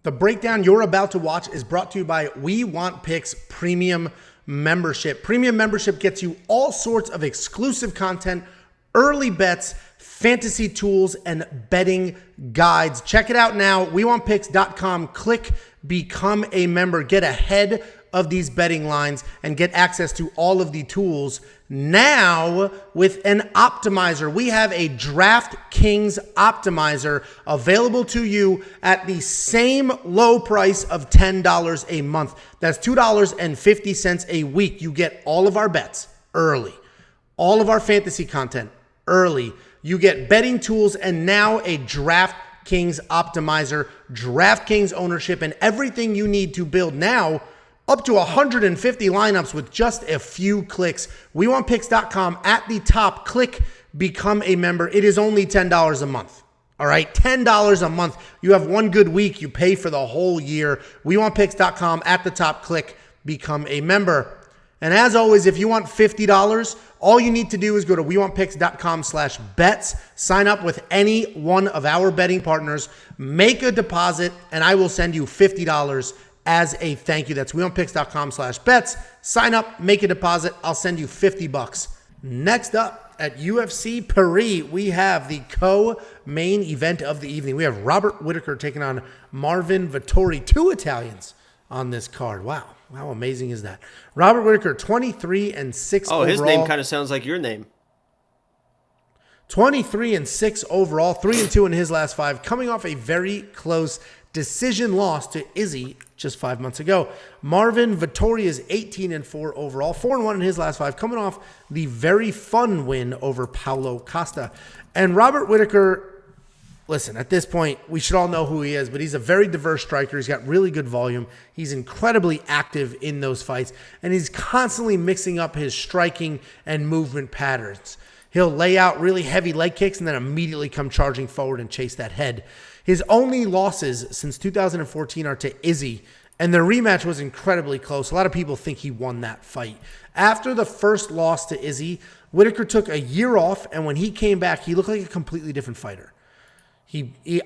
The breakdown you're about to watch is brought to you by We Want Picks Premium Membership. Premium membership gets you all sorts of exclusive content, early bets, fantasy tools, and betting guides. Check it out now, WeWantPicks.com. Click Become a Member. Get ahead of these betting lines and get access to all of the tools now with an optimizer. We have a DraftKings optimizer available to you at the same low price of $10 a month. That's $2.50 a week. You get all of our bets early, all of our fantasy content early. You get betting tools and now a DraftKings optimizer, DraftKings ownership, and everything you need to build now up to 150 lineups with just a few clicks. WeWantPicks.com at the top. Click Become a Member. It is only $10 a month. All right, $10 a month. You have one good week. You pay for the whole year. WeWantPicks.com at the top. Click Become a Member. And as always, if you want $50, all you need to do is go to WeWantPicks.com/bets. Sign up with any one of our betting partners. Make a deposit, and I will send you $50 as a thank you. That's WeWantPicks.com/bets. Sign up, make a deposit. I'll send you $50. Next up at UFC Paris, we have the co-main event of the evening. We have Robert Whittaker taking on Marvin Vettori. Two Italians on this card. Wow. How amazing is that? Robert Whittaker, 23-6 overall. Oh, his name kind of sounds like your name. 23-6 overall, 3-2 in his last five, coming off a very close decision loss to Izzy just 5 months ago. Marvin Vettori is 18-4 overall, 4-1 in his last five, coming off the very fun win over Paulo Costa. And Robert Whittaker, listen, at this point, we should all know who he is, but he's a very diverse striker. He's got really good volume. He's incredibly active in those fights, and he's constantly mixing up his striking and movement patterns. He'll lay out really heavy leg kicks and then immediately come charging forward and chase that head. His only losses since 2014 are to Izzy, and the rematch was incredibly close. A lot of people think he won that fight. After the first loss to Izzy, Whittaker took a year off, and when he came back, he looked like a completely different fighter.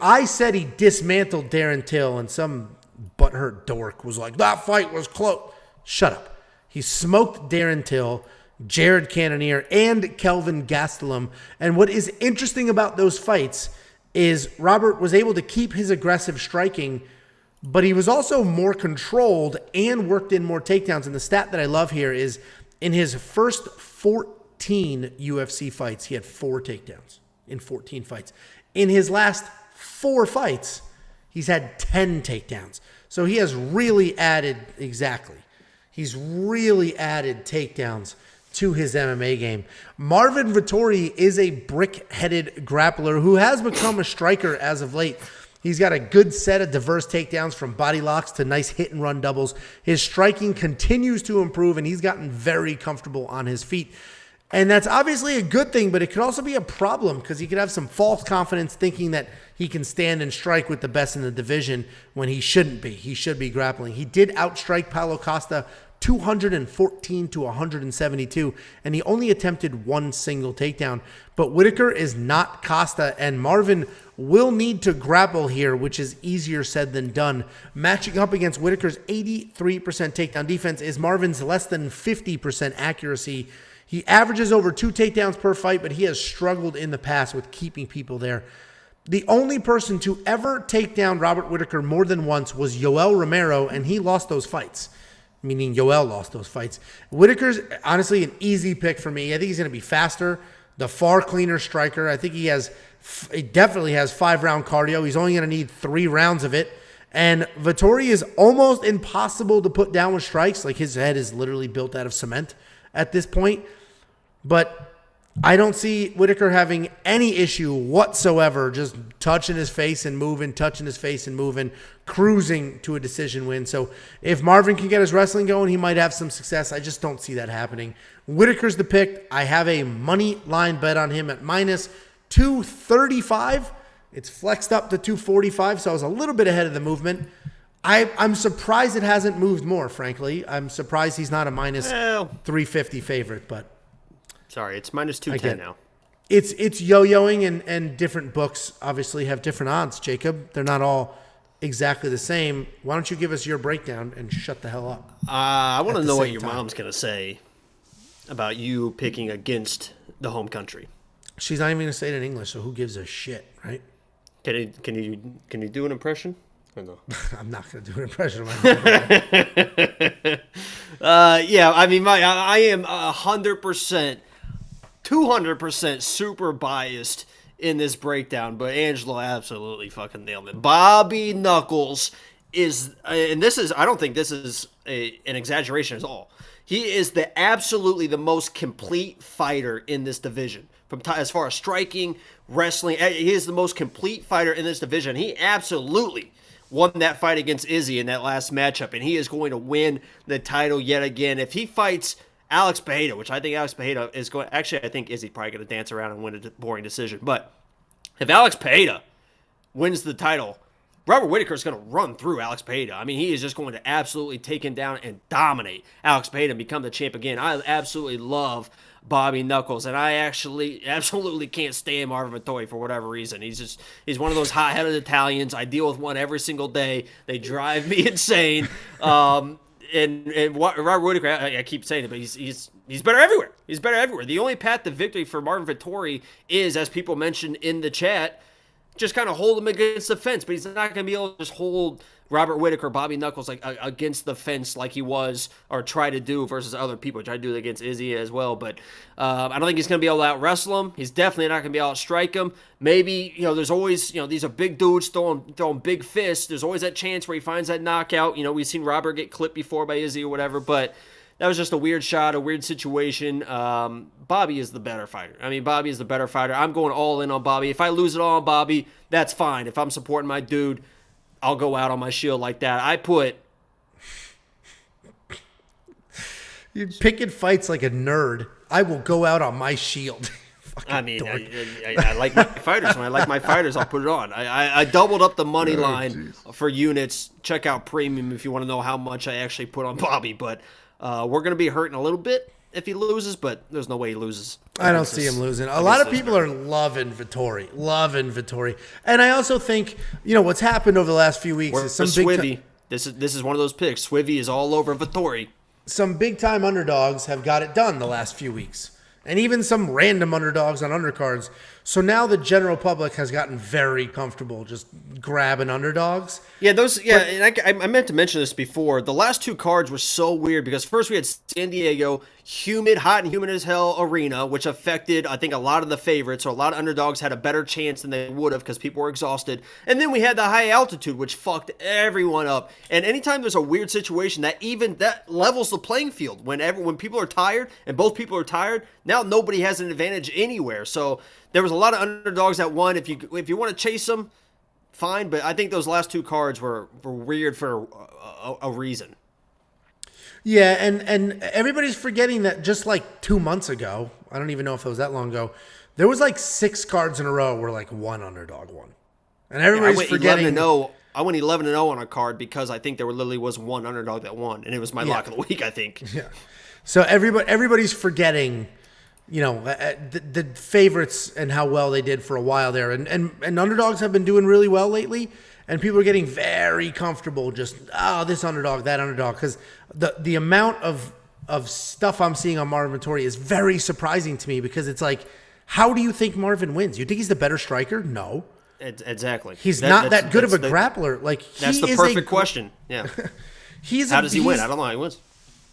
I said he dismantled Darren Till, and some butthurt dork was like, that fight was close. Shut up. He smoked Darren Till, Jared Cannonier, and Kelvin Gastelum. And what is interesting about those fights is Robert was able to keep his aggressive striking, but he was also more controlled and worked in more takedowns. And the stat that I love here is in his first 14 UFC fights, he had 4 takedowns in 14 fights. In his last 4 fights, he's had 10 takedowns. So he has really added, he's really added takedowns to his MMA game. Marvin Vettori is a brick-headed grappler who has become a striker as of late. He's got a good set of diverse takedowns from body locks to nice hit-and-run doubles. His striking continues to improve, and he's gotten very comfortable on his feet. And that's obviously a good thing, but it could also be a problem because he could have some false confidence thinking that he can stand and strike with the best in the division when he shouldn't be. He should be grappling. He did outstrike Paulo Costa 214 to 172, and he only attempted 1 single takedown. But Whittaker is not Costa, and Marvin will need to grapple here, which is easier said than done. Matching up against Whittaker's 83% takedown defense is Marvin's less than 50% accuracy. He averages over 2 takedowns per fight, but he has struggled in the past with keeping people there. The only person to ever take down Robert Whittaker more than once was Yoel Romero, and he lost those fights. Meaning Yoel lost those fights. Whittaker's honestly an easy pick for me. I think he's going to be faster, the far cleaner striker. I think he definitely has 5-round cardio. He's only going to need 3 rounds of it. And Vettori is almost impossible to put down with strikes. Like his head is literally built out of cement at this point. But I don't see Whittaker having any issue whatsoever, just touching his face and moving, cruising to a decision win. So if Marvin can get his wrestling going, he might have some success. I just don't see that happening. Whittaker's the pick. I have a money line bet on him at minus 235. It's flexed up to 245, so I was a little bit ahead of the movement. I'm surprised it hasn't moved more, frankly. I'm surprised he's not a minus 350 favorite, but... Sorry, it's minus 210 now. It's yo-yoing, and different books obviously have different odds, Jacob. They're not all exactly the same. Why don't you give us your breakdown and shut the hell up? I want to the know what same your time. mom's going to say about you picking against the home country. She's not even going to say it in English, so who gives a shit, right? Can you do an impression? Or no? I'm not going to do an impression of my mom. Yeah, I mean, I am 100%, 200% super biased in this breakdown, but Angelo absolutely fucking nailed it. Bobby Knuckles is, and this is, I don't think this is an exaggeration at all. He is absolutely the most complete fighter in this division. As far as striking, wrestling, he is the most complete fighter in this division. He absolutely won that fight against Izzy in that last matchup, and he is going to win the title yet again. If he fights Alex Pereira, which I think Alex Pereira is going, actually I think Izzy's probably going to dance around and win a boring decision, but if Alex Pereira wins the title, Robert Whittaker is going to run through Alex Pereira. I mean, he is just going to absolutely take him down and dominate Alex Pereira and become the champ again. I absolutely love Bobby Knuckles, and I actually absolutely can't stand Marvin Vettori for whatever reason. He's one of those hot-headed Italians. I deal with one every single day. They drive me insane. And Robert Whittaker, I keep saying it, but he's better everywhere. He's better everywhere. The only path to victory for Marvin Vettori is, as people mentioned in the chat, just kind of hold him against the fence, but he's not going to be able to just hold Robert Whittaker, Bobby Knuckles, like against the fence like he was or try to do versus other people. Try to do it against Izzy as well, but I don't think he's going to be able to out-wrestle him. He's definitely not going to be able to strike him. Maybe, there's always, these are big dudes throwing big fists. There's always that chance where he finds that knockout. We've seen Robert get clipped before by Izzy or whatever, but that was just a weird shot, a weird situation. Bobby is the better fighter. Bobby is the better fighter. I'm going all in on Bobby. If I lose it all on Bobby, that's fine. If I'm supporting my dude, I'll go out on my shield like that. You're picking fights like a nerd. I will go out on my shield. I like my fighters. When I like my fighters, I'll put it on. I doubled up the money line for units. Check out Premium if you want to know how much I actually put on Bobby. But we're going to be hurting a little bit if he loses, but there's no way he loses. I don't see him losing. A lot of people are loving Vettori. And I also think, what's happened over the last few weeks is some Swivy. This is one of those picks. Swivy is all over Vettori. Some big-time underdogs have got it done the last few weeks. And even some random underdogs on undercards. So now the general public has gotten very comfortable just grabbing underdogs. Yeah, and I meant to mention this before. The last two cards were so weird because first we had San Diego, hot and humid as hell arena, which affected, I think, a lot of the favorites. So a lot of underdogs had a better chance than they would have because people were exhausted. And then we had the high altitude, which fucked everyone up. And anytime there's a weird situation, that levels the playing field. When people are tired and both people are tired, now nobody has an advantage anywhere. So there was a lot of underdogs that won. If you want to chase them, fine. But I think those last two cards were weird for a reason. Yeah, and everybody's forgetting that just like 2 months ago, I don't even know if it was that long ago, there was like 6 cards in a row where like one underdog won. And everybody's forgetting. I went 11-0 on a card because I think there literally was one underdog that won, and it was my lock of the week, I think. Yeah. So everybody's forgetting, the favorites and how well they did for a while there. And underdogs have been doing really well lately. And people are getting very comfortable just, this underdog, that underdog. Because the amount of stuff I'm seeing on Marvin Vettori is very surprising to me because it's like, how do you think Marvin wins? You think he's the better striker? No. Exactly. He's not that good of a grappler. That's the perfect question. Yeah. How does he win? I don't know how he wins.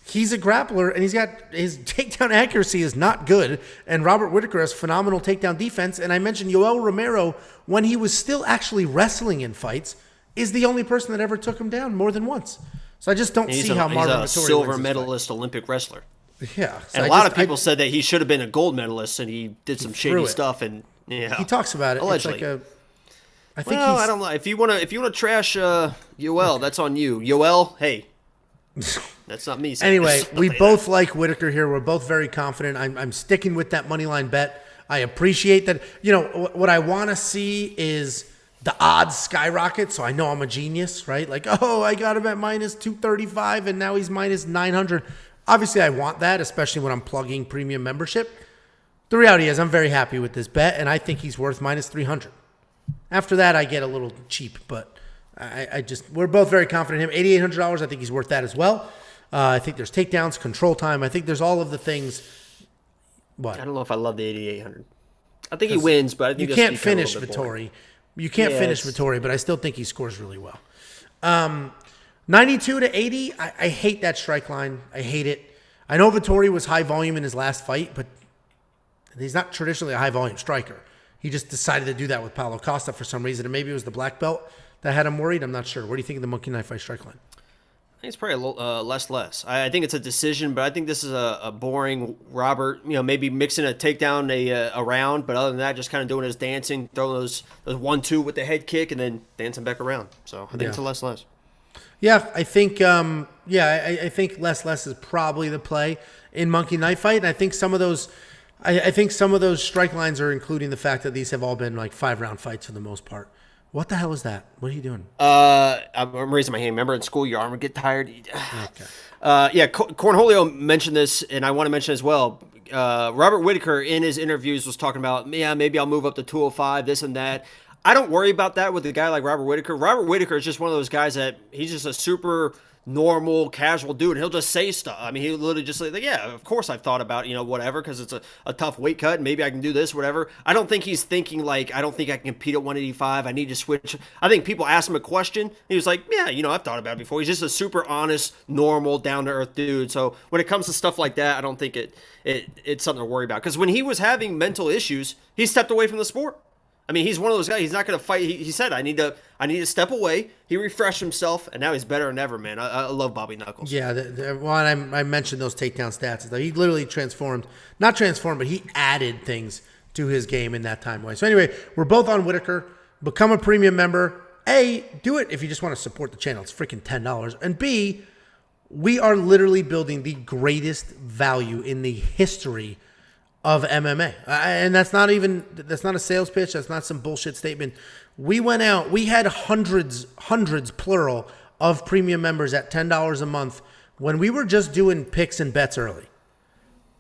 He's a grappler, and his takedown accuracy is not good. And Robert Whittaker has phenomenal takedown defense. And I mentioned Yoel Romero, when he was still actually wrestling in fights, is the only person that ever took him down more than once. So I just don't see how Marvin Vettori wins He's a silver medalist Olympic wrestler. Yeah. So and a lot of people said that he should have been a gold medalist, and he did some shady stuff. And he talks about it. Allegedly. It's I don't know. If you want to trash Yoel, that's on you. Yoel, hey. That's not me. Anyway, we both like Whittaker here. We're both very confident. I'm sticking with that money line bet. I appreciate that. What I want to see is the odds skyrocket. So I know I'm a genius, right? Like, I got him at minus 235 and now he's minus 900. Obviously, I want that, especially when I'm plugging premium membership. The reality is I'm very happy with this bet, and I think he's worth minus 300. After that, I get a little cheap, but we're both very confident in him. $8,800, I think he's worth that as well. I think there's takedowns, control time. I think there's all of the things. What? I don't know if I love the 8,800. I think he wins, but I think you can't finish Vettori. You can't finish Vettori, but I still think he scores really well. 92 to 80, I hate that strike line. I hate it. I know Vettori was high volume in his last fight, but he's not traditionally a high volume striker. He just decided to do that with Paulo Costa for some reason, and maybe it was the black belt that had him worried. I'm not sure. What do you think of the monkey knife fight strike line? I think it's probably less. I think it's a decision, but I think this is a boring Robert, maybe mixing a takedown around, but other than that, just kind of doing his dancing, throwing those 1-2 with the head kick, and then dancing back around. So I think it's a less. Yeah, I think I think less is probably the play in monkey knife fight. And I think some of those strike lines are including the fact that these have all been like 5-round fights for the most part. What the hell is that? What are you doing? I'm raising my hand. Remember in school, your arm would get tired? Okay. Cornholio mentioned this, and I want to mention as well. Robert Whittaker in his interviews was talking about, maybe I'll move up to 205, this and that. I don't worry about that with a guy like Robert Whittaker. Robert Whittaker is just one of those guys that he's just a super normal, casual dude. He'll just say stuff. I mean, he literally just like, yeah, of course I've thought about, whatever, because it's a tough weight cut. Maybe I can do this, whatever. I don't think he's thinking like, I don't think I can compete at 185. I need to switch. I think people ask him a question. He was like, yeah, I've thought about it before. He's just a super honest, normal, down-to-earth dude. So when it comes to stuff like that, I don't think it's something to worry about. Because when he was having mental issues, he stepped away from the sport. I mean, he's one of those guys. He's not going to fight. He said, I need to step away. He refreshed himself, and now he's better than ever, man. I love Bobby Knuckles. Yeah, I mentioned those takedown stats. He literally not transformed, but he added things to his game in that time. So anyway, we're both on Whittaker. Become a premium member. A, do it if you just want to support the channel. It's freaking $10. And B, we are literally building the greatest value in the history of MMA. And that's not a sales pitch. That's not some bullshit statement. We went out, we had hundreds plural of premium members at $10 a month when we were just doing picks and bets early.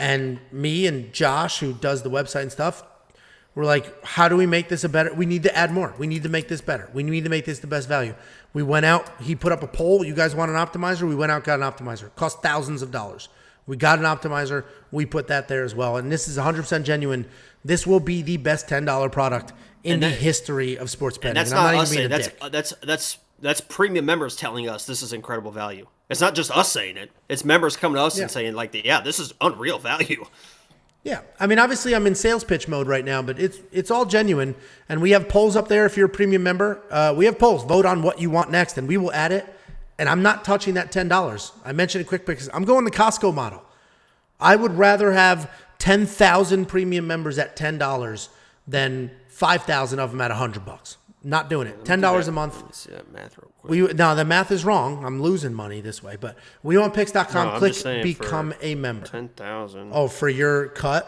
And me and Josh, who does the website and stuff, we're like, how do we make this we need to add more. We need to make this better. We need to make this the best value. We went out, he put up a poll. You guys want an optimizer? We went out, got an optimizer. It cost thousands of dollars. We got an optimizer. We put that there as well. And this is 100% genuine. This will be the best $10 product in the history of sports betting. And that's not us saying that's premium members telling us this is incredible value. It's not just us saying it. It's members coming to us and saying like, this is unreal value. Yeah. I mean, obviously I'm in sales pitch mode right now, but it's all genuine. And we have polls up there if you're a premium member. We have polls. Vote on what you want next, and we will add it. And I'm not touching that $10. I mentioned it quick because I'm going the Costco model. I would rather have 10,000 premium members at $10 than 5,000 of them at $100. Not doing it. $10 a month. Let me see that math real quick. No, the math is wrong. I'm losing money this way. But we on picks.com. Click become a member. 10,000. Oh, for your cut?